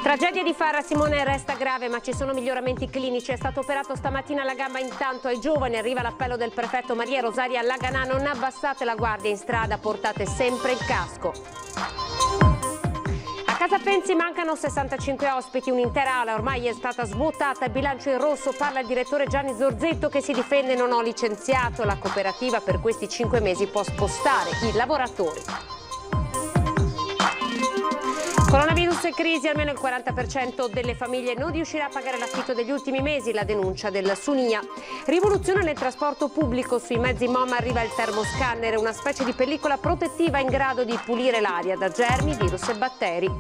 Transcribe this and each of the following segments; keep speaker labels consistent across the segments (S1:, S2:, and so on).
S1: Tragedia di Fara, Simone resta grave ma ci sono miglioramenti clinici. È stato operato stamattina alla gamba. Intanto ai giovani arriva l'appello del prefetto Maria Rosaria Laganà: non abbassate la guardia in strada, portate sempre il casco. A Casa Pensi mancano 65 ospiti, un'intera ala ormai è stata svuotata, il bilancio in rosso. Parla il direttore Gianni Zorzetto che si difende: non ho licenziato, la cooperativa per questi 5 mesi può spostare i lavoratori. Coronavirus e crisi, almeno il 40% delle famiglie non riuscirà a pagare l'affitto degli ultimi mesi, la denuncia del Sunia. Rivoluzione nel trasporto pubblico, sui mezzi MOM arriva il termoscanner, una specie di pellicola protettiva in grado di pulire l'aria da germi, virus e batteri.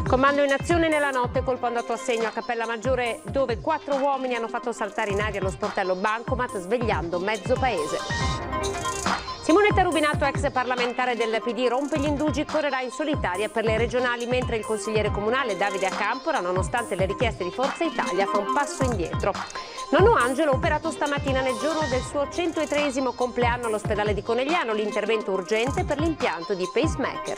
S1: Comando in azione nella notte, colpo andato a segno a Cappella Maggiore, dove 4 uomini hanno fatto saltare in aria lo sportello Bancomat, svegliando mezzo paese. Simonetta Rubinato, ex parlamentare del PD, rompe gli indugi, correrà in solitaria per le regionali, mentre il consigliere comunale Davide Acampora, nonostante le richieste di Forza Italia, fa un passo indietro. Nonno Angelo, operato stamattina nel giorno del suo 103° compleanno all'ospedale di Conegliano, l'intervento urgente per l'impianto di pacemaker.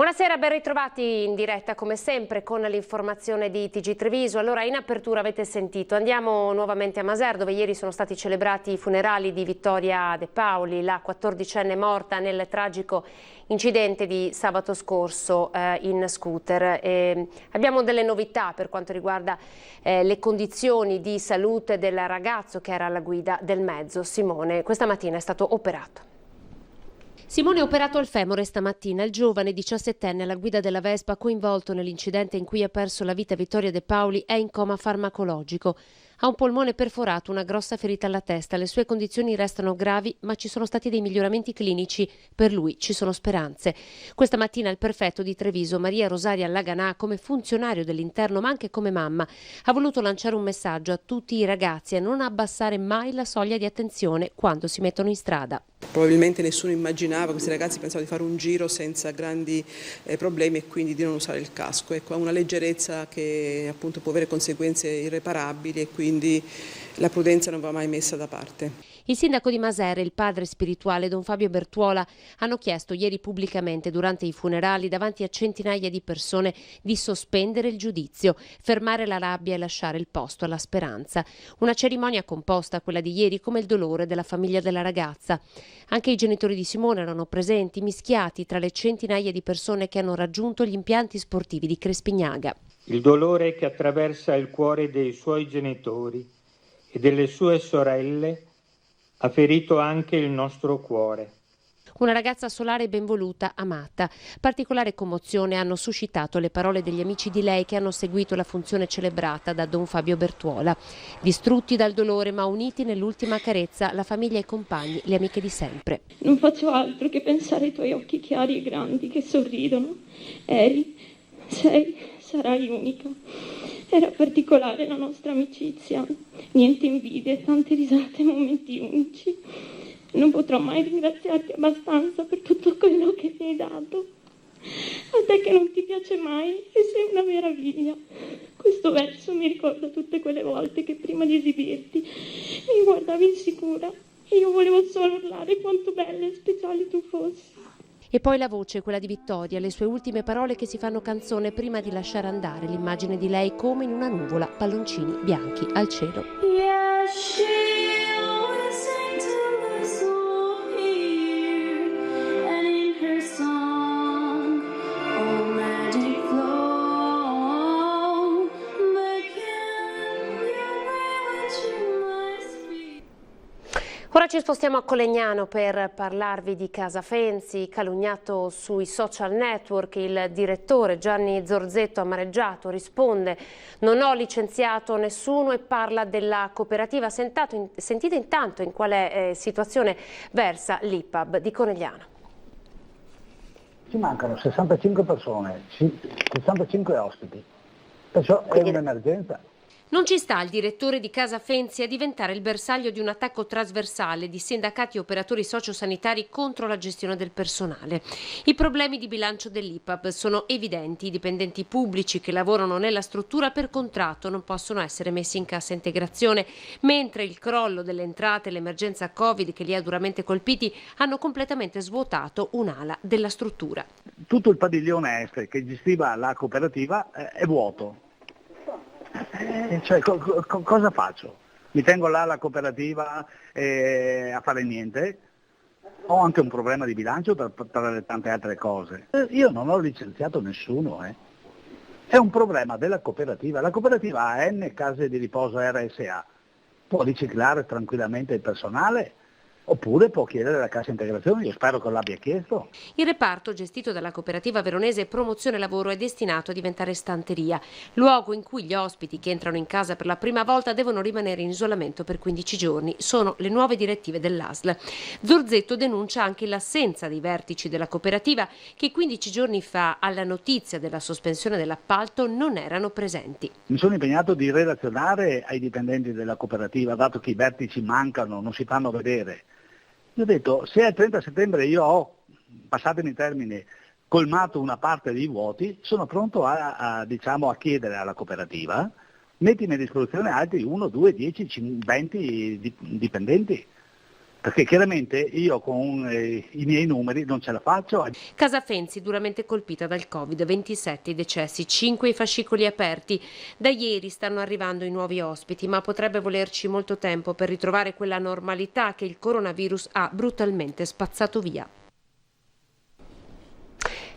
S1: Buonasera, ben ritrovati in diretta come sempre con l'informazione di TG Treviso. Allora, in apertura avete sentito, andiamo nuovamente a Maser, dove ieri sono stati celebrati i funerali di Vittoria De Paoli, la 14enne morta nel tragico incidente di sabato scorso in scooter. Abbiamo delle novità per quanto riguarda le condizioni di salute del ragazzo che era alla guida del mezzo. Simone questa mattina è stato operato. Simone è operato al femore stamattina. Il giovane 17enne alla guida della Vespa, coinvolto nell'incidente in cui ha perso la vita Vittoria De Paoli, è in coma farmacologico. Ha un polmone perforato, una grossa ferita alla testa. Le sue condizioni restano gravi, ma ci sono stati dei miglioramenti clinici. Per lui ci sono speranze. Questa mattina il prefetto di Treviso, Maria Rosaria Laganà, come funzionario dell'interno ma anche come mamma, ha voluto lanciare un messaggio a tutti i ragazzi a non abbassare mai la soglia di attenzione quando si mettono in strada.
S2: Probabilmente nessuno immaginava, questi ragazzi pensavano di fare un giro senza grandi problemi e quindi di non usare il casco. Ecco, ha una leggerezza che appunto può avere conseguenze irreparabili e quindi la prudenza non va mai messa da parte.
S1: Il sindaco di Maser e il padre spirituale Don Fabio Bertuola hanno chiesto ieri pubblicamente durante i funerali davanti a centinaia di persone di sospendere il giudizio, fermare la rabbia e lasciare il posto alla speranza. Una cerimonia composta, quella di ieri, come il dolore della famiglia della ragazza. Anche i genitori di Simone erano presenti, mischiati tra le centinaia di persone che hanno raggiunto gli impianti sportivi di Crespignaga.
S3: Il dolore che attraversa il cuore dei suoi genitori e delle sue sorelle ha ferito anche il nostro cuore.
S1: Una ragazza solare ben voluta, amata. Particolare commozione hanno suscitato le parole degli amici di lei che hanno seguito la funzione celebrata da Don Fabio Bertuola. Distrutti dal dolore ma uniti nell'ultima carezza, la famiglia e i compagni, le amiche di sempre.
S4: Non faccio altro che pensare ai tuoi occhi chiari e grandi che sorridono. Sarai unica. Era particolare la nostra amicizia, niente invidie, tante risate, momenti unici. Non potrò mai ringraziarti abbastanza per tutto quello che mi hai dato. A te che non ti piace mai e sei una meraviglia. Questo verso mi ricorda tutte quelle volte che prima di esibirti mi guardavi insicura e io volevo solo urlare quanto bella e speciale tu fossi.
S1: E poi la voce, quella di Vittoria, le sue ultime parole che si fanno canzone prima di lasciare andare, l'immagine di lei come in una nuvola, palloncini bianchi al cielo. Ora ci spostiamo a Colegnano per parlarvi di Casa Fenzi, calunniato sui social network. Il direttore Gianni Zorzetto, amareggiato, risponde: non ho licenziato nessuno, e parla della cooperativa. Sentite intanto in quale situazione versa l'IPAB di Conegliano.
S5: Ci mancano 65 persone, 65 ospiti, perciò è un'emergenza.
S1: Non ci sta il direttore di Casa Fenzi a diventare il bersaglio di un attacco trasversale di sindacati e operatori sociosanitari contro la gestione del personale. I problemi di bilancio dell'IPAB sono evidenti. I dipendenti pubblici che lavorano nella struttura per contratto non possono essere messi in cassa integrazione, mentre il crollo delle entrate e l'emergenza Covid che li ha duramente colpiti hanno completamente svuotato un'ala della struttura.
S5: Tutto il padiglione est che gestiva la cooperativa è vuoto. Cosa faccio? Mi tengo là la cooperativa a fare niente? Ho anche un problema di bilancio per tante altre cose. Io non ho licenziato nessuno. È un problema della cooperativa. La cooperativa ha N case di riposo RSA. Può riciclare tranquillamente il personale oppure può chiedere la cassa integrazione, io spero che l'abbia chiesto.
S1: Il reparto gestito dalla cooperativa veronese Promozione Lavoro è destinato a diventare stanteria, luogo in cui gli ospiti che entrano in casa per la prima volta devono rimanere in isolamento per 15 giorni. Sono le nuove direttive dell'ASL. Zorzetto denuncia anche l'assenza dei vertici della cooperativa che 15 giorni fa, alla notizia della sospensione dell'appalto, non erano presenti.
S5: Mi sono impegnato di relazionare ai dipendenti della cooperativa, dato che i vertici mancano, non si fanno vedere. Io ho detto, se al 30 settembre io ho, passatemi il termine, colmato una parte dei vuoti, sono pronto a chiedere alla cooperativa, mettimi a disposizione altri 1, 2, 10, 20 dipendenti. Perché chiaramente io con i miei numeri non ce la faccio.
S1: Casa Fenzi duramente colpita dal Covid, 27 i decessi, 5 i fascicoli aperti. Da ieri stanno arrivando i nuovi ospiti, ma potrebbe volerci molto tempo per ritrovare quella normalità che il coronavirus ha brutalmente spazzato via.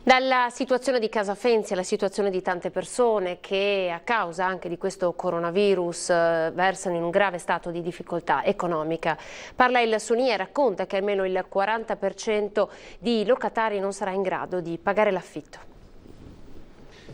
S1: Dalla situazione di Casa Fenzi alla situazione di tante persone che a causa anche di questo coronavirus versano in un grave stato di difficoltà economica. Parla il SUNI e racconta che almeno il 40% di locatari non sarà in grado di pagare l'affitto.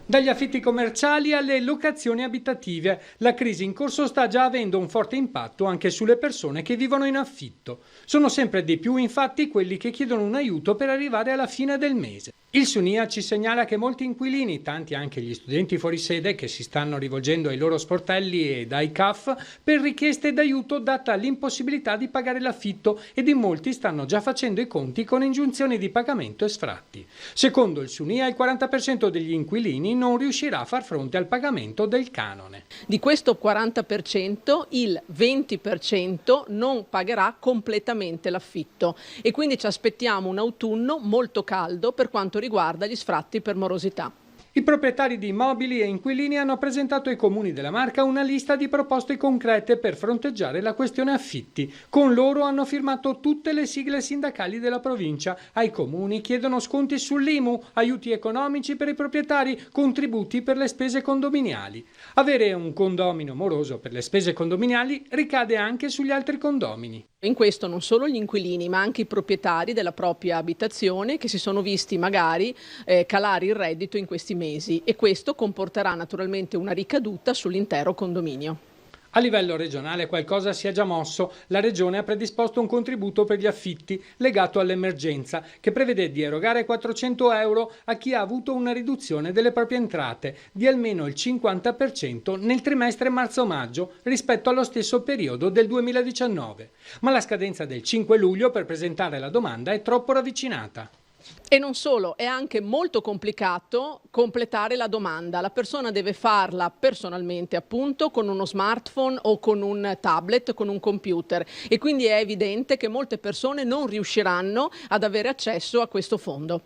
S6: Dagli affitti commerciali alle locazioni abitative, la crisi in corso sta già avendo un forte impatto anche sulle persone che vivono in affitto. Sono sempre di più infatti quelli che chiedono un aiuto per arrivare alla fine del mese. Il SUNIA ci segnala che molti inquilini, tanti anche gli studenti fuori sede, che si stanno rivolgendo ai loro sportelli ed ai CAF per richieste d'aiuto data l'impossibilità di pagare l'affitto, ed in molti stanno già facendo i conti con ingiunzioni di pagamento e sfratti. Secondo il SUNIA il 40% degli inquilini non riuscirà a far fronte al pagamento del canone.
S7: Di questo 40% il 20% non pagherà completamente l'affitto e quindi ci aspettiamo un autunno molto caldo per quanto riguarda gli sfratti per morosità.
S6: I proprietari di immobili e inquilini hanno presentato ai comuni della Marca una lista di proposte concrete per fronteggiare la questione affitti. Con loro hanno firmato tutte le sigle sindacali della provincia. Ai comuni chiedono sconti sull'IMU, aiuti economici per i proprietari, contributi per le spese condominiali. Avere un condomino moroso per le spese condominiali ricade anche sugli altri condomini.
S7: In questo non solo gli inquilini ma anche i proprietari della propria abitazione che si sono visti magari calare il reddito in questi mesi, e questo comporterà naturalmente una ricaduta sull'intero condominio.
S6: A livello regionale qualcosa si è già mosso. La Regione ha predisposto un contributo per gli affitti legato all'emergenza che prevede di erogare 400 euro a chi ha avuto una riduzione delle proprie entrate di almeno il 50% nel trimestre marzo-maggio rispetto allo stesso periodo del 2019. Ma la scadenza del 5 luglio per presentare la domanda è troppo ravvicinata.
S7: E non solo, è anche molto complicato completare la domanda. La persona deve farla personalmente, appunto, con uno smartphone o con un tablet, con un computer, e quindi è evidente che molte persone non riusciranno ad avere accesso a questo fondo.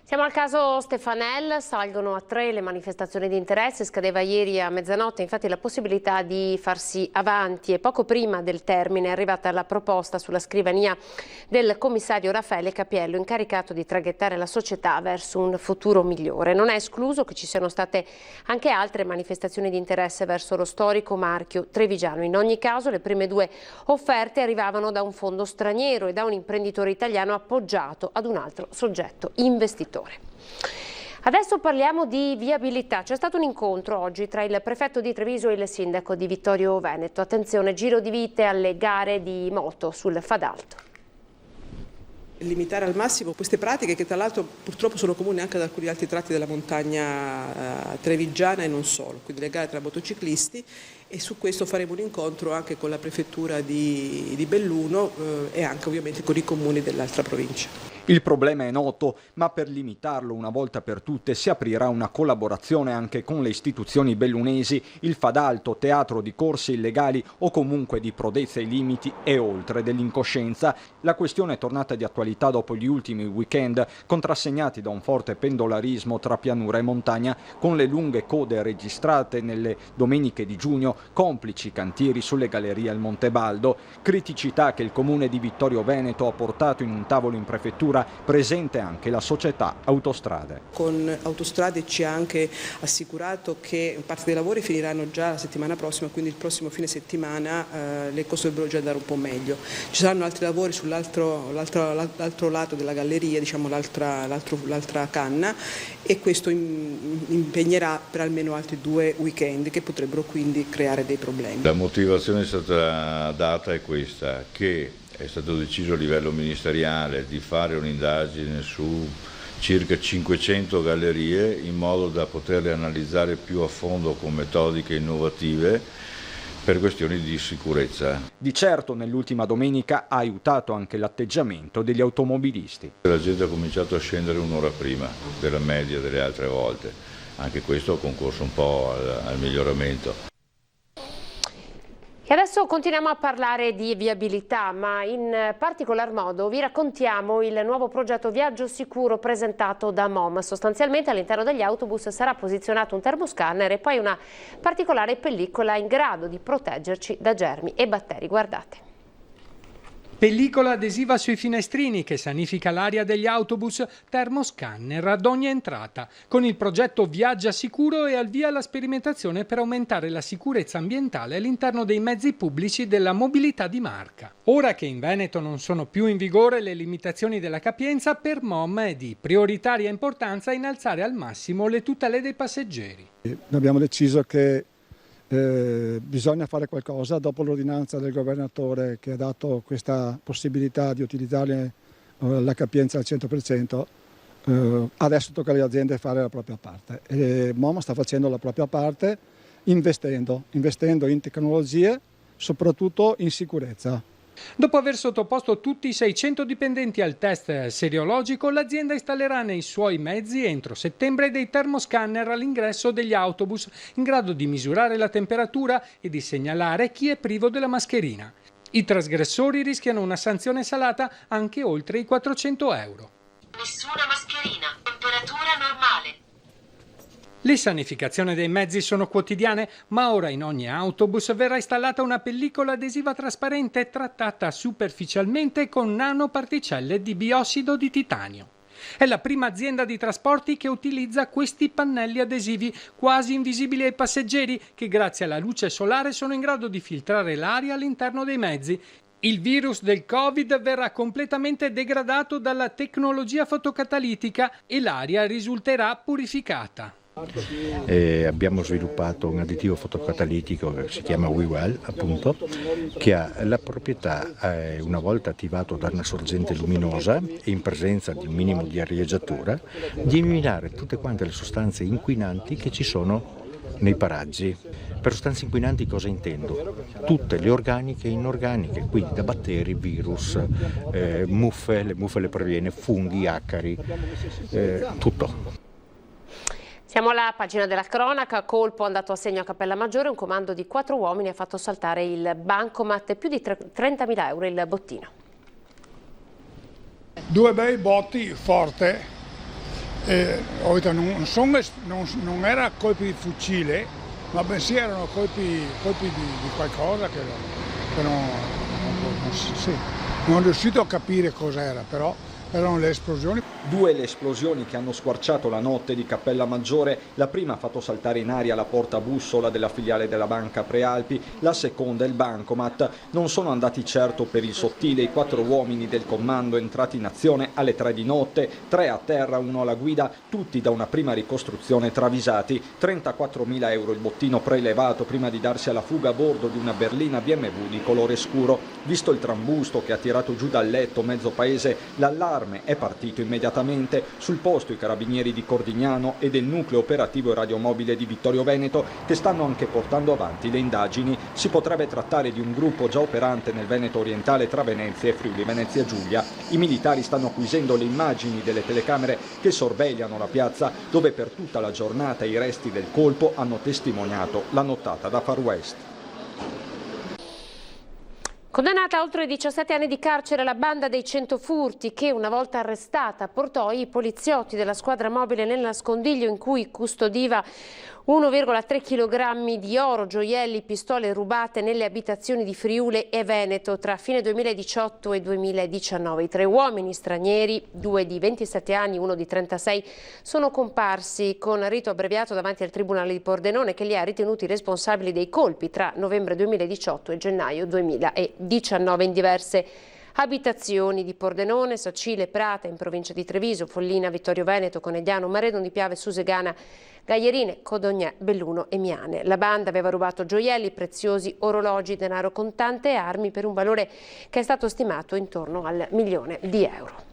S1: Siamo al caso Stefanel, salgono a 3 le manifestazioni di interesse, scadeva ieri a mezzanotte infatti la possibilità di farsi avanti e poco prima del termine è arrivata la proposta sulla scrivania del commissario Raffaele Capiello, incaricato di traghettare la società verso un futuro migliore. Non è escluso che ci siano state anche altre manifestazioni di interesse verso lo storico marchio trevigiano. In ogni caso le prime 2 offerte arrivavano da un fondo straniero e da un imprenditore italiano appoggiato ad un altro soggetto investitore. Adesso parliamo di viabilità. C'è stato un incontro oggi tra il prefetto di Treviso e il sindaco di Vittorio Veneto. Attenzione, giro di vite alle gare di moto sul Fadalto.
S2: Limitare al massimo queste pratiche che tra l'altro purtroppo sono comuni anche ad alcuni altri tratti della montagna trevigiana e non solo, quindi le gare tra motociclisti, e su questo faremo un incontro anche con la prefettura di Belluno e anche ovviamente con i comuni dell'altra provincia.
S8: Il problema è noto, ma per limitarlo una volta per tutte si aprirà una collaborazione anche con le istituzioni bellunesi, il Fadalto, teatro di corse illegali o comunque di prodezza ai limiti e oltre dell'incoscienza. La questione è tornata di attualità dopo gli ultimi weekend contrassegnati da un forte pendolarismo tra pianura e montagna, con le lunghe code registrate nelle domeniche di giugno, complici cantieri sulle gallerie al Montebaldo, criticità che il comune di Vittorio Veneto ha portato in un tavolo in prefettura, presente anche la società Autostrade.
S2: Con Autostrade ci ha anche assicurato che parte dei lavori finiranno già la settimana prossima, quindi il prossimo fine settimana le cose dovrebbero già andare un po' meglio. Ci saranno altri lavori sull'altro lato della galleria, diciamo l'altra canna, e questo impegnerà per almeno altri 2 weekend che potrebbero quindi creare dei problemi.
S9: La motivazione è stata data è questa, che è stato deciso a livello ministeriale di fare un'indagine su circa 500 gallerie in modo da poterle analizzare più a fondo con metodiche innovative per questioni di sicurezza.
S8: Di certo nell'ultima domenica ha aiutato anche l'atteggiamento degli automobilisti.
S9: La gente ha cominciato a scendere un'ora prima della media delle altre volte, anche questo ha concorso un po' al miglioramento.
S1: E adesso continuiamo a parlare di viabilità, ma in particolar modo vi raccontiamo il nuovo progetto Viaggio Sicuro presentato da MOM. Sostanzialmente all'interno degli autobus sarà posizionato un termoscanner e poi una particolare pellicola in grado di proteggerci da germi e batteri. Guardate.
S6: Pellicola adesiva sui finestrini che sanifica l'aria degli autobus, termoscanner ad ogni entrata. Con il progetto Viaggia Sicuro è al via la sperimentazione per aumentare la sicurezza ambientale all'interno dei mezzi pubblici della mobilità di marca. Ora che in Veneto non sono più in vigore le limitazioni della capienza, per MOM è di prioritaria importanza innalzare al massimo le tutele dei passeggeri.
S10: Abbiamo deciso che bisogna fare qualcosa dopo l'ordinanza del governatore che ha dato questa possibilità di utilizzare la capienza al 100%. Adesso tocca alle aziende fare la propria parte e MOM sta facendo la propria parte investendo in tecnologie, soprattutto in sicurezza.
S6: Dopo aver sottoposto tutti i 600 dipendenti al test seriologico, l'azienda installerà nei suoi mezzi entro settembre dei termoscanner all'ingresso degli autobus in grado di misurare la temperatura e di segnalare chi è privo della mascherina. I trasgressori rischiano una sanzione salata anche oltre i 400 euro.
S11: Nessuna mascherina, temperatura normale.
S6: Le sanificazioni dei mezzi sono quotidiane, ma ora in ogni autobus verrà installata una pellicola adesiva trasparente trattata superficialmente con nanoparticelle di biossido di titanio. È la prima azienda di trasporti che utilizza questi pannelli adesivi quasi invisibili ai passeggeri che grazie alla luce solare sono in grado di filtrare l'aria all'interno dei mezzi. Il virus del Covid verrà completamente degradato dalla tecnologia fotocatalitica e l'aria risulterà purificata.
S12: Abbiamo sviluppato un additivo fotocatalitico che si chiama WeWell, appunto, che ha la proprietà, una volta attivato da una sorgente luminosa e in presenza di un minimo di arieggiatura, di eliminare tutte quante le sostanze inquinanti che ci sono nei paraggi. Per sostanze inquinanti cosa intendo? Tutte le organiche e inorganiche, quindi da batteri, virus, muffe, le muffe le previene, funghi, acari, tutto.
S1: Siamo alla pagina della cronaca, colpo andato a segno a Cappellamaggiore, un comando di 4 uomini ha fatto saltare il bancomat, più di 30.000 euro il bottino.
S13: 2 bei botti forte, non era colpi di fucile, ma bensì erano colpi di qualcosa che non riuscito a capire cos'era, però erano le esplosioni.
S8: 2 le esplosioni che hanno squarciato la notte di Cappella Maggiore. La prima ha fatto saltare in aria la porta bussola della filiale della Banca Prealpi, la seconda il bancomat. Non sono andati certo per il sottile i 4 uomini del comando entrati in azione alle 3 di notte, 3 a terra, 1 alla guida, tutti da una prima ricostruzione travisati. 34.000 euro il bottino prelevato prima di darsi alla fuga a bordo di una berlina BMW di colore scuro. Visto il trambusto che ha tirato giù dal letto mezzo paese, l'allarme è partito immediatamente. Sul posto i carabinieri di Cordignano e del nucleo operativo e radiomobile di Vittorio Veneto, che stanno anche portando avanti le indagini. Si potrebbe trattare di un gruppo già operante nel Veneto orientale tra Venezia e Friuli Venezia Giulia. I militari stanno acquisendo le immagini delle telecamere che sorvegliano la piazza, dove per tutta la giornata i resti del colpo hanno testimoniato la nottata da Far West.
S1: Condannata a oltre 17 anni di carcere la banda dei 100 furti che, una volta arrestata, portò i poliziotti della squadra mobile nel nascondiglio in cui custodiva 1,3 kg di oro, gioielli, pistole rubate nelle abitazioni di Friuli e Veneto tra fine 2018 e 2019. I 3 uomini stranieri, 2 di 27 anni, 1 di 36, sono comparsi con rito abbreviato davanti al Tribunale di Pordenone, che li ha ritenuti responsabili dei colpi tra novembre 2018 e gennaio 2019 in diverse abitazioni di Pordenone, Sacile, Prata, in provincia di Treviso, Follina, Vittorio Veneto, Conegliano, Maredon di Piave, Susegana, Gaglierine, Codognè, Belluno e Miane. La banda aveva rubato gioielli, preziosi orologi, denaro contante e armi per un valore che è stato stimato intorno al 1 milione di euro.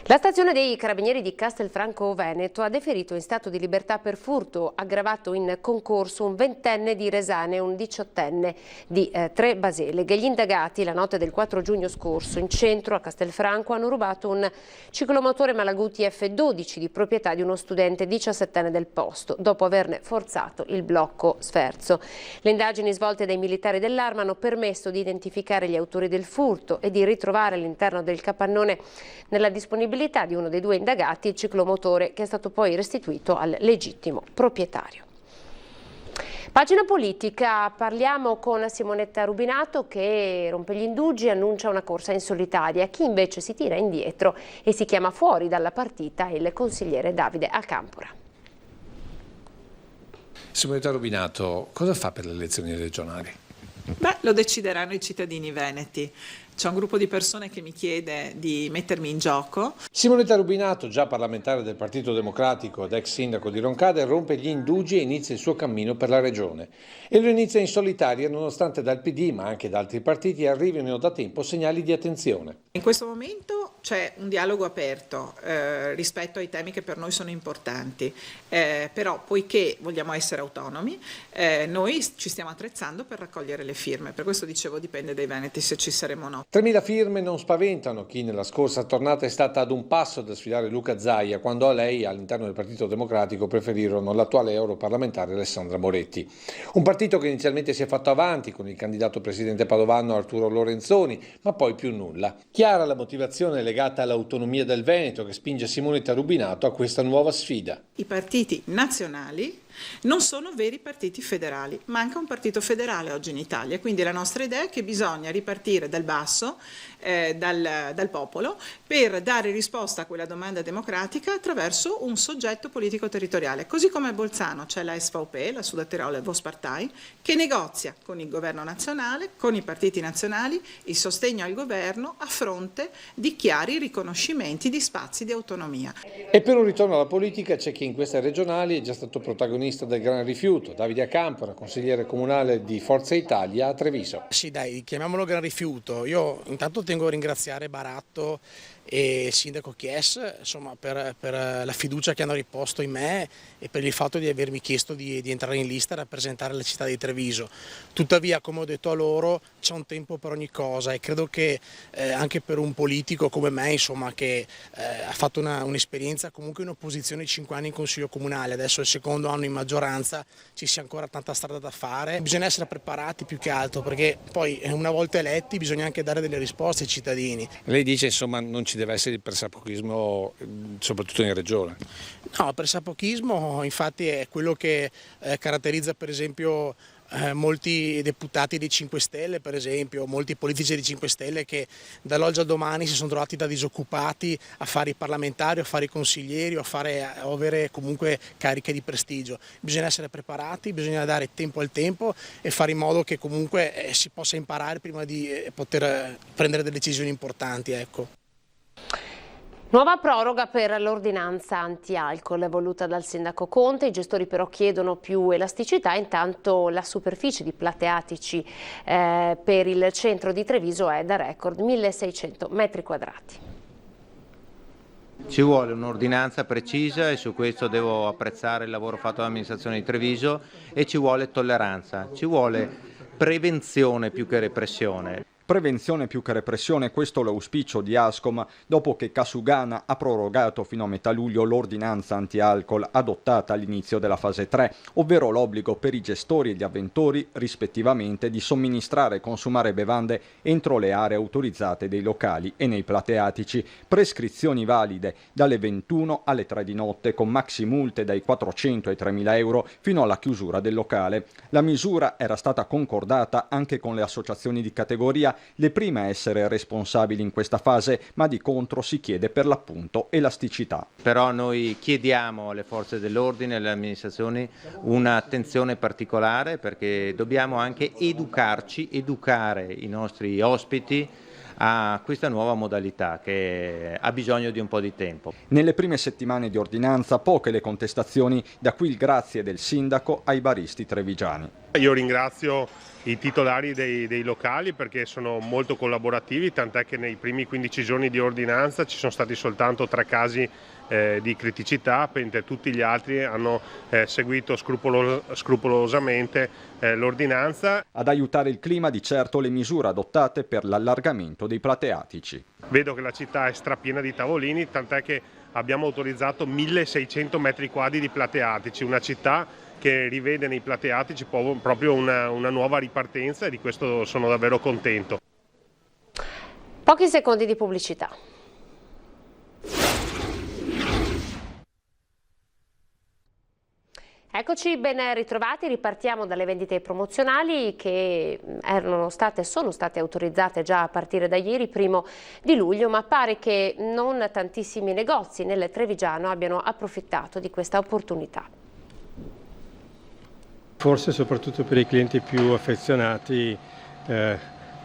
S1: La stazione dei Carabinieri di Castelfranco Veneto ha deferito in stato di libertà per furto aggravato in concorso un 20enne di Resane e un 18enne di Tre Baseleghe. Gli indagati la notte del 4 giugno scorso in centro a Castelfranco hanno rubato un ciclomotore Malaguti F12 di proprietà di uno studente 17enne del posto, dopo averne forzato il blocco sferzo. Le indagini svolte dai militari dell'Arma hanno permesso di identificare gli autori del furto e di ritrovare all'interno del capannone, nella disponibilità di uno dei 2 indagati, il ciclomotore, che è stato poi restituito al legittimo proprietario. Pagina politica, parliamo con Simonetta Rubinato che rompe gli indugi e annuncia una corsa in solitaria. Chi invece si tira indietro e si chiama fuori dalla partita è il consigliere Davide Alcampora.
S14: Simonetta Rubinato, cosa fa per le elezioni regionali?
S15: Lo decideranno i cittadini veneti. C'è un gruppo di persone che mi chiede di mettermi in gioco.
S14: Simonetta Rubinato, già parlamentare del Partito Democratico ed ex sindaco di Roncade, rompe gli indugi e inizia il suo cammino per la regione. E lo inizia in solitaria nonostante dal PD, ma anche da altri partiti, arrivino da tempo segnali di attenzione.
S15: In questo momento c'è un dialogo aperto rispetto ai temi che per noi sono importanti, però poiché vogliamo essere autonomi, noi ci stiamo attrezzando per raccogliere le firme. Per questo dicevo, dipende dai veneti se ci saremo o no.
S14: 3.000 firme non spaventano chi nella scorsa tornata è stata ad un passo da sfidare Luca Zaia, quando a lei all'interno del Partito Democratico preferirono l'attuale europarlamentare Alessandra Moretti. Un partito che inizialmente si è fatto avanti con il candidato presidente padovano Arturo Lorenzoni, ma poi più nulla. Chiara la motivazione legata all'autonomia del Veneto che spinge Simonetta Rubinato a questa nuova sfida.
S15: I partiti nazionali non sono veri partiti federali, manca un partito federale oggi in Italia, quindi la nostra idea è che bisogna ripartire dal basso, dal popolo, per dare risposta a quella domanda democratica attraverso un soggetto politico territoriale. Così come a Bolzano c'è la SVP, la Südtiroler Volkspartei, che negozia con il governo nazionale, con i partiti nazionali, il sostegno al governo a fronte di chiari riconoscimenti di spazi di autonomia.
S14: E per un ritorno alla politica c'è chi in queste regionali è già stato protagonista del gran rifiuto, Davide Acampora, consigliere comunale di Forza Italia a Treviso.
S16: Sì dai, chiamiamolo gran rifiuto. Io intanto tengo a ringraziare Baratto e il sindaco Chies, insomma, per la fiducia che hanno riposto in me e per il fatto di avermi chiesto di entrare in lista e rappresentare la città di Treviso. Tuttavia, come ho detto a loro, c'è un tempo per ogni cosa e credo che anche per un politico come me, insomma, che ha fatto un'esperienza comunque in opposizione 5 anni in Consiglio Comunale, adesso è il secondo anno in maggioranza, ci sia ancora tanta strada da fare. Bisogna essere preparati più che altro, perché poi una volta eletti bisogna anche dare delle risposte ai cittadini.
S14: Lei dice, insomma, non ci deve essere il pressapochismo soprattutto in regione.
S16: No, il pressapochismo infatti è quello che caratterizza per esempio molti deputati dei 5 Stelle per esempio, molti politici dei 5 Stelle che dall'oggi al domani si sono trovati da disoccupati a fare i parlamentari, a fare i consiglieri o a avere comunque cariche di prestigio. Bisogna essere preparati, bisogna dare tempo al tempo e fare in modo che comunque si possa imparare prima di poter prendere delle decisioni importanti. Ecco.
S1: Nuova proroga per l'ordinanza anti-alcol voluta dal sindaco Conte, i gestori però chiedono più elasticità, intanto la superficie di plateatici per il centro di Treviso è da record 1600 metri quadrati.
S17: Ci vuole un'ordinanza precisa e su questo devo apprezzare il lavoro fatto dall'amministrazione di Treviso e ci vuole tolleranza, ci vuole prevenzione più che repressione.
S8: Prevenzione più che repressione, questo è l'auspicio di Ascom dopo che Casugana ha prorogato fino a metà luglio l'ordinanza anti-alcol adottata all'inizio della fase 3, ovvero l'obbligo per i gestori e gli avventori rispettivamente di somministrare e consumare bevande entro le aree autorizzate dei locali e nei plateatici, prescrizioni valide dalle 21 alle 3 di notte con maxi multe dai 400 ai 3.000 euro fino alla chiusura del locale. La misura era stata concordata anche con le associazioni di categoria, le prime a essere responsabili in questa fase, ma di contro si chiede per l'appunto elasticità.
S17: Però noi chiediamo alle forze dell'ordine e alle amministrazioni un'attenzione particolare perché dobbiamo anche educare i nostri ospiti a questa nuova modalità che ha bisogno di un po' di tempo.
S8: Nelle prime settimane di ordinanza poche le contestazioni, da qui il grazie del sindaco ai baristi trevigiani.
S18: Io ringrazio i titolari dei locali perché sono molto collaborativi, tant'è che nei primi 15 giorni di ordinanza ci sono stati soltanto 3 casi di criticità, mentre tutti gli altri hanno seguito scrupolosamente l'ordinanza.
S8: Ad aiutare il clima di certo le misure adottate per l'allargamento dei plateatici.
S18: Vedo che la città è strapiena di tavolini, tant'è che abbiamo autorizzato 1600 metri quadri di plateatici, una città che rivede nei plateatici proprio una nuova ripartenza e di questo sono davvero contento.
S1: Pochi secondi di pubblicità. Eccoci, ben ritrovati, ripartiamo dalle vendite promozionali che sono state autorizzate già a partire da ieri, 1° di luglio, ma pare che non tantissimi negozi nel Trevigiano abbiano approfittato di questa opportunità.
S19: Forse soprattutto per i clienti più affezionati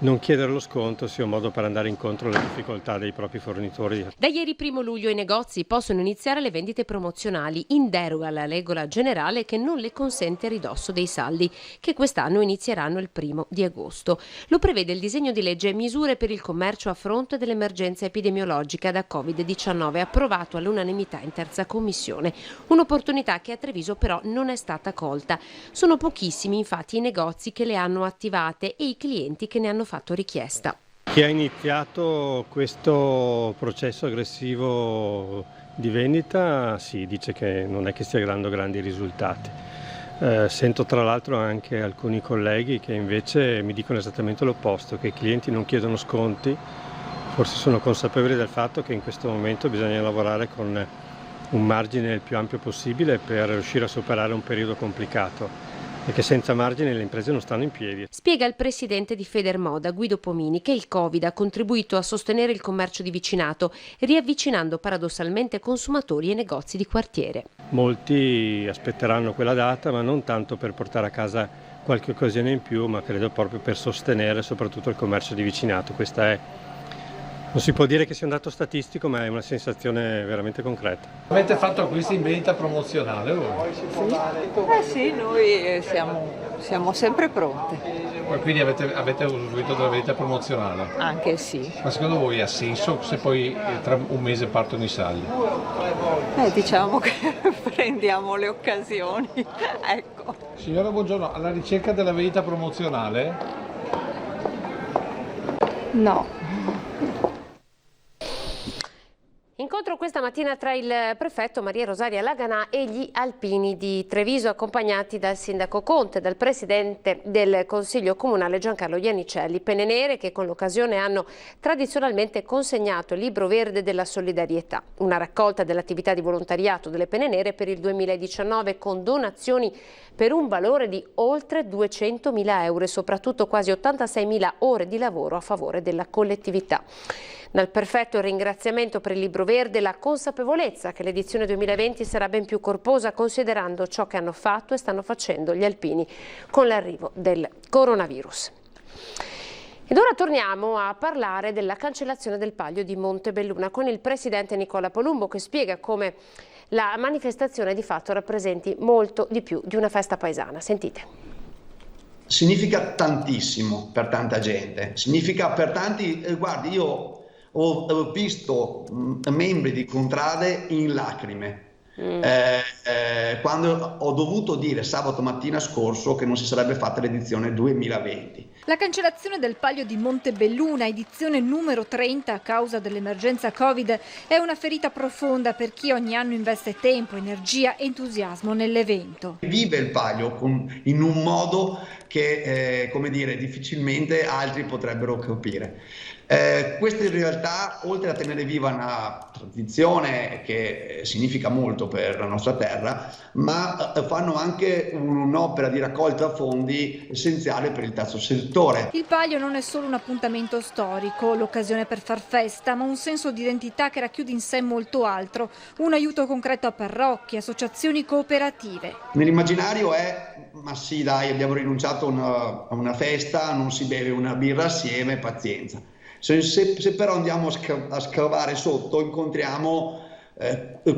S19: non chiedere lo sconto sia un modo per andare incontro alle difficoltà dei propri fornitori.
S20: Da ieri 1° luglio i negozi possono iniziare le vendite promozionali in deroga alla regola generale che non le consente a ridosso dei saldi, che quest'anno inizieranno il 1° di agosto. Lo prevede il disegno di legge Misure per il commercio a fronte dell'emergenza epidemiologica da Covid-19, approvato all'unanimità in terza commissione. Un'opportunità che a Treviso però non è stata colta. Sono pochissimi infatti i negozi che le hanno attivate e i clienti che ne hanno fatto richiesta.
S19: Chi ha iniziato questo processo aggressivo di vendita dice che non è che stia dando grandi risultati. Sento tra l'altro anche alcuni colleghi che invece mi dicono esattamente l'opposto, che i clienti non chiedono sconti, forse sono consapevoli del fatto che in questo momento bisogna lavorare con un margine il più ampio possibile per riuscire a superare un periodo complicato. Perché senza margine le imprese non stanno in piedi.
S20: Spiega il presidente di Federmoda, Guido Pomini, che il Covid ha contribuito a sostenere il commercio di vicinato, riavvicinando paradossalmente consumatori e negozi di quartiere.
S19: Molti aspetteranno quella data, ma non tanto per portare a casa qualche occasione in più, ma credo proprio per sostenere soprattutto il commercio di vicinato. Non si può dire che sia un dato statistico, ma è una sensazione veramente concreta.
S14: Avete fatto acquisti in vendita promozionale voi?
S21: Sì, noi siamo sempre pronti.
S14: Quindi avete usufruito della vendita promozionale?
S21: Anche sì.
S14: Ma secondo voi ha senso se poi tra un mese partono i saldi?
S21: Diciamo che prendiamo le occasioni, ecco.
S14: Signora, buongiorno, alla ricerca della vendita promozionale?
S21: No.
S1: In Incontro questa mattina tra il prefetto Maria Rosaria Laganà e gli alpini di Treviso, accompagnati dal sindaco Conte e dal presidente del Consiglio Comunale Giancarlo Iannicelli. Penne Nere che con l'occasione hanno tradizionalmente consegnato il Libro Verde della Solidarietà, una raccolta dell'attività di volontariato delle Penne Nere per il 2019 con donazioni per un valore di oltre 200.000 euro e soprattutto quasi 86.000 ore di lavoro a favore della collettività. Dal prefetto il ringraziamento per il Libro Verde e la consapevolezza che l'edizione 2020 sarà ben più corposa considerando ciò che hanno fatto e stanno facendo gli alpini con l'arrivo del coronavirus. Ed ora torniamo a parlare della cancellazione del Palio di Montebelluna con il presidente Nicola Palumbo, che spiega come la manifestazione di fatto rappresenti molto di più di una festa paesana. Sentite.
S3: Significa tantissimo per tanta gente, significa per tanti, guardi, io ho visto membri di contrade in lacrime quando ho dovuto dire sabato mattina scorso che non si sarebbe fatta l'edizione 2020.
S22: La cancellazione del Palio di Montebelluna, edizione numero 30 a causa dell'emergenza Covid, è una ferita profonda per chi ogni anno investe tempo, energia e entusiasmo nell'evento.
S3: Vive il Palio in un modo che, come dire, difficilmente altri potrebbero capire. Queste in realtà, oltre a tenere viva una tradizione che significa molto per la nostra terra, ma fanno anche un'opera di raccolta fondi essenziale per il terzo settore.
S22: Il Palio non è solo un appuntamento storico, l'occasione per far festa, ma un senso di identità che racchiude in sé molto altro, un aiuto concreto a parrocchie, associazioni cooperative.
S3: Nell'immaginario è, ma sì dai, abbiamo rinunciato a una festa, non si beve una birra assieme, pazienza. Se però andiamo a scavare sotto incontriamo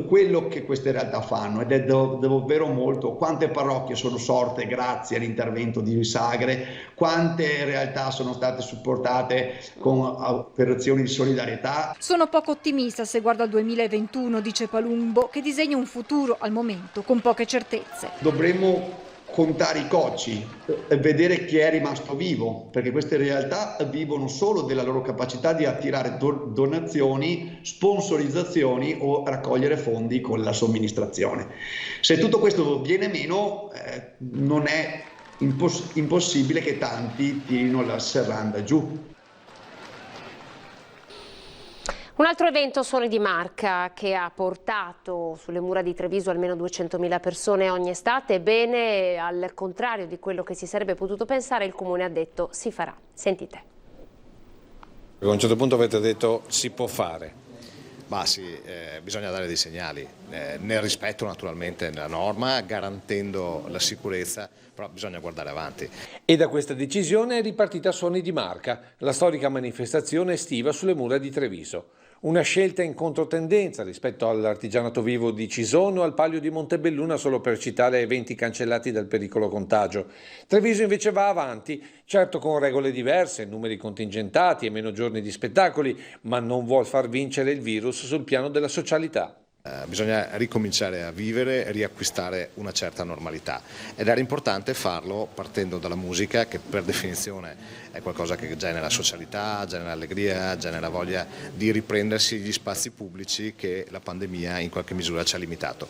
S3: quello che queste realtà fanno ed è davvero molto. Quante parrocchie sono sorte grazie all'intervento di Sagre, quante realtà sono state supportate con operazioni di solidarietà.
S22: Sono poco ottimista se guardo al 2021, dice Palumbo, che disegna un futuro al momento con poche certezze.
S3: Dovremmo contare i cocci, vedere chi è rimasto vivo, perché queste realtà vivono solo della loro capacità di attirare donazioni, sponsorizzazioni o raccogliere fondi con la somministrazione. Se tutto questo viene meno, non è impossibile che tanti tirino la serranda giù.
S1: Un altro evento, Suoni di Marca, che ha portato sulle mura di Treviso almeno 200.000 persone ogni estate. Ebbene, al contrario di quello che si sarebbe potuto pensare, il Comune ha detto si farà. Sentite.
S14: A un certo punto avete detto si può fare.
S23: Ma sì, bisogna dare dei segnali, nel rispetto naturalmente della norma, garantendo la sicurezza, però bisogna guardare avanti.
S14: E da questa decisione è ripartita Suoni di Marca, la storica manifestazione estiva sulle mura di Treviso. Una scelta in controtendenza rispetto all'artigianato vivo di Cisono o al Palio di Montebelluna, solo per citare eventi cancellati dal pericolo contagio. Treviso invece va avanti, certo con regole diverse, numeri contingentati e meno giorni di spettacoli, ma non vuol far vincere il virus sul piano della socialità.
S23: Bisogna ricominciare a vivere, riacquistare una certa normalità ed era importante farlo partendo dalla musica, che per definizione è qualcosa che genera socialità, genera allegria, genera voglia di riprendersi gli spazi pubblici che la pandemia in qualche misura ci ha limitato.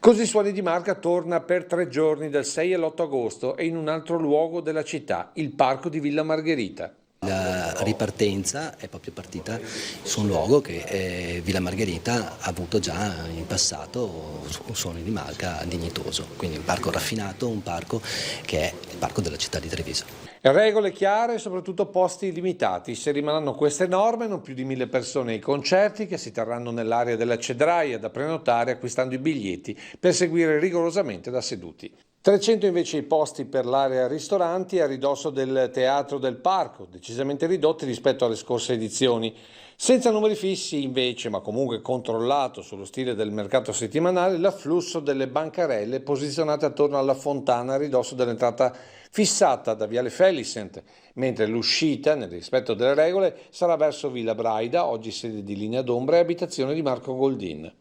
S14: Così Suoni di Marca torna per 3 giorni dal 6 all'8 agosto e in un altro luogo della città, il Parco di Villa Margherita.
S24: La ripartenza è proprio partita su un luogo che Villa Margherita ha avuto già in passato un Suoni di Marca dignitoso, quindi un parco raffinato, un parco che è il parco della città di Treviso.
S14: Regole chiare e soprattutto posti limitati. Se rimarranno queste norme, non più di 1000 persone ai concerti che si terranno nell'area della Cedraia, da prenotare acquistando i biglietti per seguire rigorosamente da seduti. 300 invece i posti per l'area ristoranti a ridosso del Teatro del Parco, decisamente ridotti rispetto alle scorse edizioni. Senza numeri fissi invece, ma comunque controllato sullo stile del mercato settimanale, l'afflusso delle bancarelle posizionate attorno alla fontana a ridosso dell'entrata fissata da Viale Felicent, mentre l'uscita, nel rispetto delle regole, sarà verso Villa Braida, oggi sede di Linea d'Ombra e abitazione di Marco Goldin.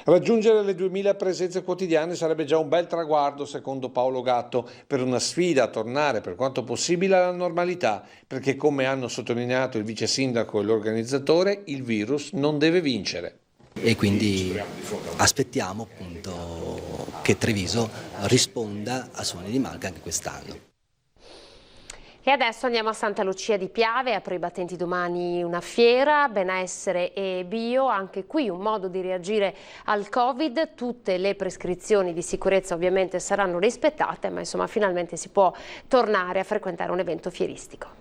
S14: Raggiungere le 2000 presenze quotidiane sarebbe già un bel traguardo, secondo Paolo Gatto, per una sfida a tornare per quanto possibile alla normalità, perché come hanno sottolineato il vice sindaco e l'organizzatore, il virus non deve vincere.
S24: e quindi aspettiamo appunto che Treviso risponda a Suoni di Malca anche quest'anno.
S1: E adesso andiamo a Santa Lucia di Piave, apre i battenti domani una fiera, benessere e bio, anche qui un modo di reagire al Covid, tutte le prescrizioni di sicurezza ovviamente saranno rispettate, ma insomma finalmente si può tornare a frequentare un evento fieristico.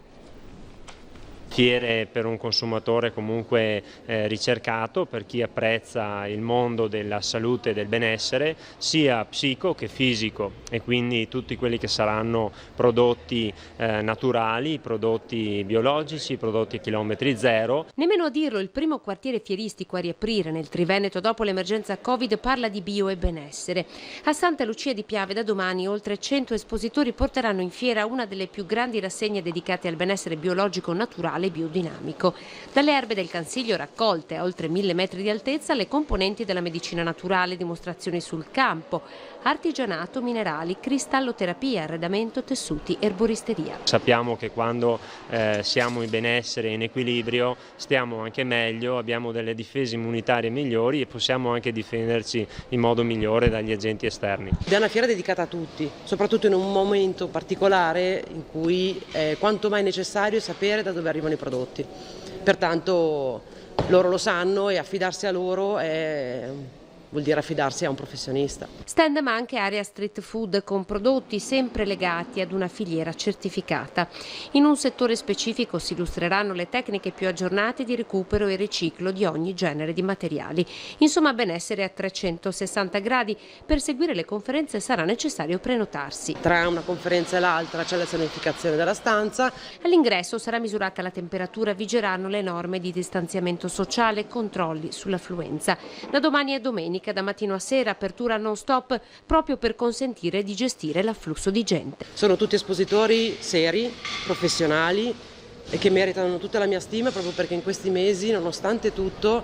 S2: Fiere per un consumatore comunque ricercato, per chi apprezza il mondo della salute e del benessere, sia psico che fisico, e quindi tutti quelli che saranno prodotti naturali, prodotti biologici, prodotti a chilometri zero.
S20: Nemmeno a dirlo, il primo quartiere fieristico a riaprire nel Triveneto dopo l'emergenza Covid parla di bio e benessere. A Santa Lucia di Piave da domani oltre 100 espositori porteranno in fiera una delle più grandi rassegne dedicate al benessere biologico naturale biodinamico. Dalle erbe del Cansiglio raccolte a oltre 1000 metri di altezza, le componenti della medicina naturale, dimostrazioni sul campo, artigianato, minerali, cristalloterapia, arredamento, tessuti, erboristeria.
S2: Sappiamo che quando siamo in benessere e in equilibrio stiamo anche meglio, abbiamo delle difese immunitarie migliori e possiamo anche difenderci in modo migliore dagli agenti esterni.
S4: È una fiera dedicata a tutti, soprattutto in un momento particolare in cui è quanto mai necessario sapere da dove arrivano i prodotti. Pertanto loro lo sanno e affidarsi a loro vuol dire affidarsi a un professionista.
S20: Stand ma anche area street food con prodotti sempre legati ad una filiera certificata. In un settore specifico si illustreranno le tecniche più aggiornate di recupero e riciclo di ogni genere di materiali. Insomma, benessere a 360 gradi. Per seguire le conferenze sarà necessario prenotarsi.
S4: Tra una conferenza e l'altra c'è la sanificazione della stanza.
S20: All'ingresso sarà misurata la temperatura, vigeranno le norme di distanziamento sociale, controlli sull'affluenza. Da domani a domenica, da mattino a sera, apertura non stop, proprio per consentire di gestire l'afflusso di gente.
S4: Sono tutti espositori seri, professionali e che meritano tutta la mia stima, proprio perché in questi mesi, nonostante tutto,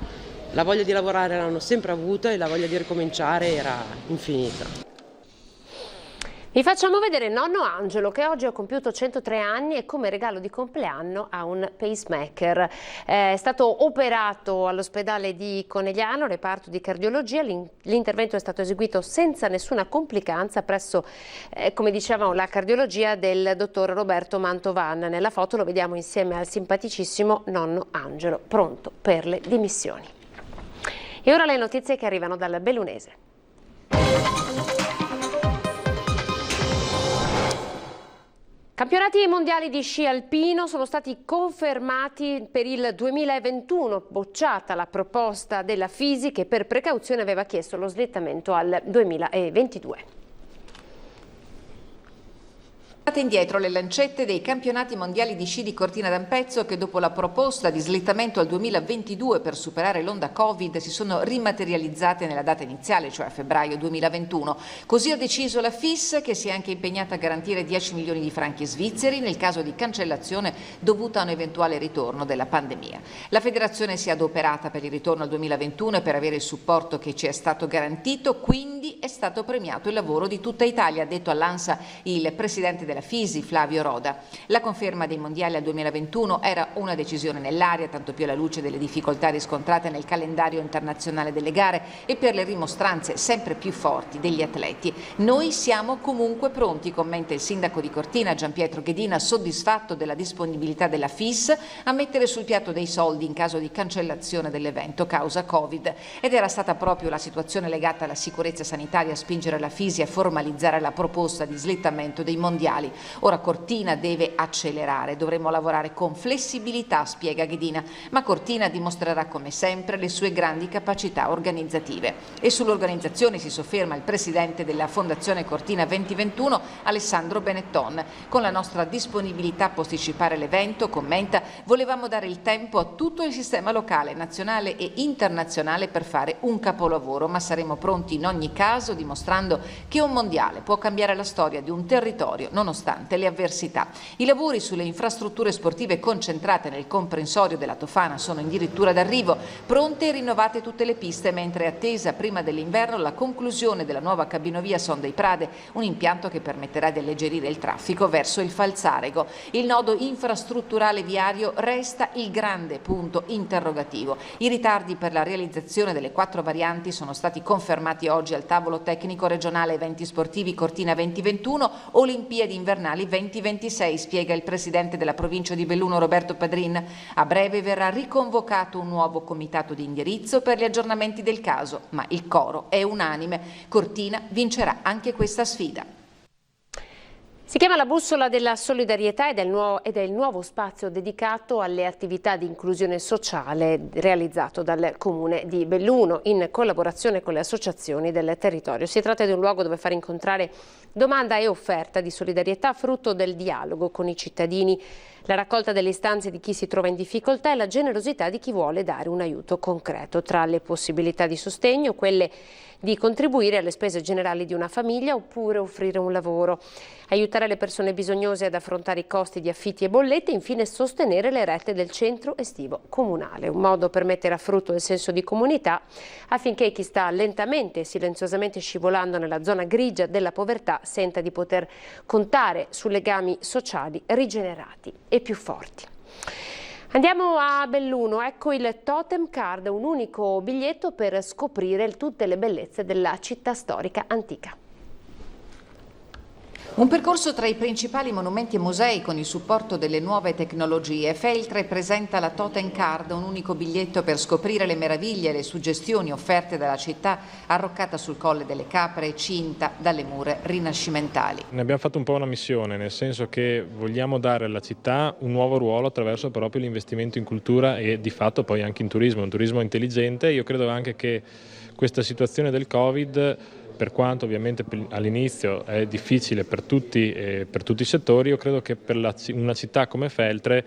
S4: la voglia di lavorare l'hanno sempre avuta e la voglia di ricominciare era infinita.
S1: Vi facciamo vedere nonno Angelo, che oggi ha compiuto 103 anni e come regalo di compleanno ha un pacemaker. È stato operato all'ospedale di Conegliano, reparto di cardiologia. L'intervento è stato eseguito senza nessuna complicanza presso, come dicevamo, la cardiologia del dottor Roberto Mantovan. Nella foto lo vediamo insieme al simpaticissimo nonno Angelo, pronto per le dimissioni. E ora le notizie che arrivano dal Bellunese. Campionati mondiali di sci alpino sono stati confermati per il 2021, bocciata la proposta della FISI che per precauzione aveva chiesto lo slittamento al 2022.
S5: Indietro le lancette dei campionati mondiali di sci di Cortina d'Ampezzo che dopo la proposta di slittamento al 2022 per superare l'onda Covid si sono rimaterializzate nella data iniziale, cioè a febbraio 2021. Così ha deciso la FIS, che si è anche impegnata a garantire 10 milioni di franchi svizzeri nel caso di cancellazione dovuta a un eventuale ritorno della pandemia. La federazione si è adoperata per il ritorno al 2021 e per avere il supporto che ci è stato garantito, quindi è stato premiato il lavoro di tutta Italia, ha detto all'ANSA il presidente della FISI, Flavio Roda. La conferma dei mondiali al 2021 era una decisione nell'aria, tanto più alla luce delle difficoltà riscontrate nel calendario internazionale delle gare e per le rimostranze sempre più forti degli atleti. Noi siamo comunque pronti, commenta il sindaco di Cortina, Gianpietro Ghedina, soddisfatto della disponibilità della FIS a mettere sul piatto dei soldi in caso di cancellazione dell'evento causa Covid. Ed era stata proprio la situazione legata alla sicurezza sanitaria a spingere la FISI a formalizzare la proposta di slittamento dei mondiali. Ora Cortina deve accelerare, dovremo lavorare con flessibilità, spiega Ghedina, ma Cortina dimostrerà come sempre le sue grandi capacità organizzative. E sull'organizzazione si sofferma il presidente della Fondazione Cortina 2021, Alessandro Benetton. Con la nostra disponibilità a posticipare l'evento, commenta, volevamo dare il tempo a tutto il sistema locale, nazionale e internazionale per fare un capolavoro, ma saremo pronti in ogni caso, dimostrando che un mondiale può cambiare la storia di un territorio nonostante nonostante le avversità. I lavori sulle infrastrutture sportive concentrate nel comprensorio della Tofana sono addirittura d'arrivo, pronte e rinnovate tutte le piste, mentre è attesa prima dell'inverno la conclusione della nuova cabinovia Son dei Prade, un impianto che permetterà di alleggerire il traffico verso il Falzarego. Il nodo infrastrutturale viario resta il grande punto interrogativo. I ritardi per la realizzazione delle 4 varianti sono stati confermati oggi al tavolo tecnico regionale eventi sportivi Cortina 2021, Olimpiadi invernali 2026, spiega il presidente della provincia di Belluno Roberto Padrin. A breve verrà riconvocato un nuovo comitato di indirizzo per gli aggiornamenti del caso, ma il coro è unanime. Cortina vincerà anche questa sfida.
S1: Si chiama La Bussola della Solidarietà ed è il nuovo spazio dedicato alle attività di inclusione sociale realizzato dal Comune di Belluno in collaborazione con le associazioni del territorio. Si tratta di un luogo dove far incontrare domanda e offerta di solidarietà frutto del dialogo con i cittadini, la raccolta delle istanze di chi si trova in difficoltà e la generosità di chi vuole dare un aiuto concreto. Tra le possibilità di sostegno, quelle di contribuire alle spese generali di una famiglia oppure offrire un lavoro, aiutare le persone bisognose ad affrontare i costi di affitti e bollette e infine sostenere le rette del centro estivo comunale, un modo per mettere a frutto il senso di comunità affinché chi sta lentamente e silenziosamente scivolando nella zona grigia della povertà senta di poter contare su legami sociali rigenerati e più forti. Andiamo a Belluno, ecco il Totem Card, un unico biglietto per scoprire tutte le bellezze della città storica antica.
S5: Un percorso tra i principali monumenti e musei con il supporto delle nuove tecnologie. Feltre presenta la Totem Card, un unico biglietto per scoprire le meraviglie e le suggestioni offerte dalla città arroccata sul Colle delle Capre, cinta dalle mura rinascimentali.
S7: Ne abbiamo fatto un po' una missione, nel senso che vogliamo dare alla città un nuovo ruolo attraverso proprio l'investimento in cultura e di fatto poi anche in turismo, un turismo intelligente. Io credo anche che questa situazione del Covid, per quanto ovviamente all'inizio è difficile per tutti i settori, io credo che per una città come Feltre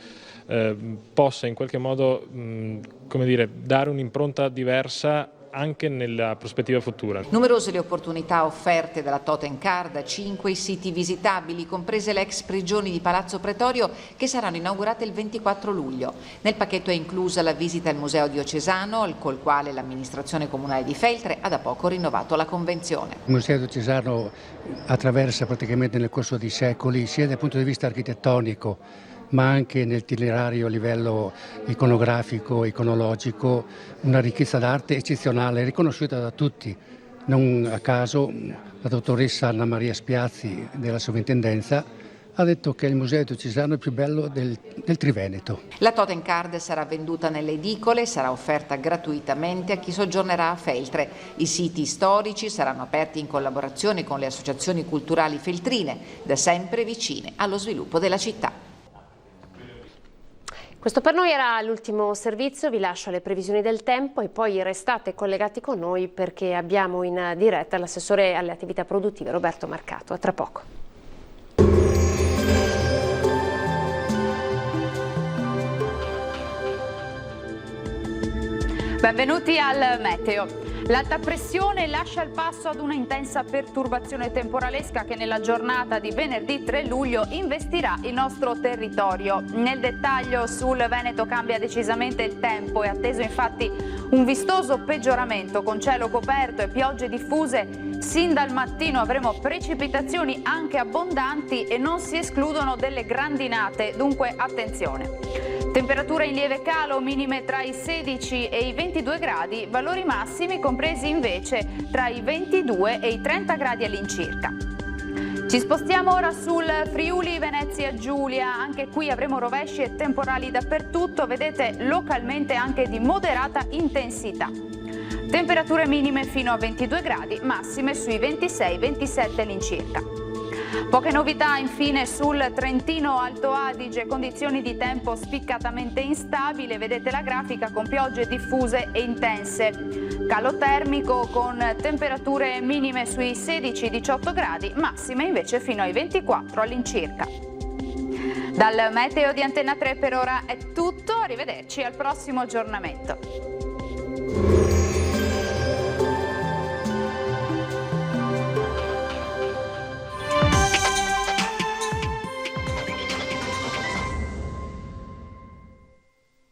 S7: possa in qualche modo dare un'impronta diversa anche nella prospettiva futura.
S5: Numerose le opportunità offerte dalla Totem Card, 5 i siti visitabili, comprese le ex prigioni di Palazzo Pretorio che saranno inaugurate il 24 luglio. Nel pacchetto è inclusa la visita al Museo Diocesano, col quale l'amministrazione comunale di Feltre ha da poco rinnovato la convenzione.
S9: Il Museo Diocesano attraversa praticamente nel corso di secoli, sia dal punto di vista architettonico ma anche nel itinerario a livello iconografico, iconologico, una ricchezza d'arte eccezionale, riconosciuta da tutti. Non a caso la dottoressa Anna Maria Spiazzi della Sovrintendenza ha detto che il Museo Diocesano è il più bello del Triveneto.
S5: La Totem Card sarà venduta nelle edicole, sarà offerta gratuitamente a chi soggiornerà a Feltre. I siti storici saranno aperti in collaborazione con le associazioni culturali feltrine, da sempre vicine allo sviluppo della città.
S1: Questo per noi era l'ultimo servizio, vi lascio alle previsioni del tempo e poi restate collegati con noi perché abbiamo in diretta l'assessore alle attività produttive Roberto Marcato. A tra poco.
S10: Benvenuti al meteo. L'alta pressione lascia il passo ad una intensa perturbazione temporalesca che nella giornata di venerdì 3 luglio investirà il nostro territorio. Nel dettaglio sul Veneto cambia decisamente il tempo, è atteso infatti un vistoso peggioramento con cielo coperto e piogge diffuse. Sin dal mattino avremo precipitazioni anche abbondanti e non si escludono delle grandinate, dunque attenzione. Temperature in lieve calo, minime tra i 16 e i 22 gradi, valori massimi compresi invece tra i 22 e i 30 gradi all'incirca. Ci spostiamo ora sul Friuli Venezia Giulia, anche qui avremo rovesci e temporali dappertutto, vedete localmente anche di moderata intensità. Temperature minime fino a 22 gradi, massime sui 26-27 all'incirca. Poche novità infine sul Trentino Alto Adige, condizioni di tempo spiccatamente instabile, vedete la grafica con piogge diffuse e intense. Calo termico con temperature minime sui 16-18 gradi, massime invece fino ai 24 all'incirca. Dal meteo di Antenna 3 per ora è tutto, arrivederci al prossimo aggiornamento.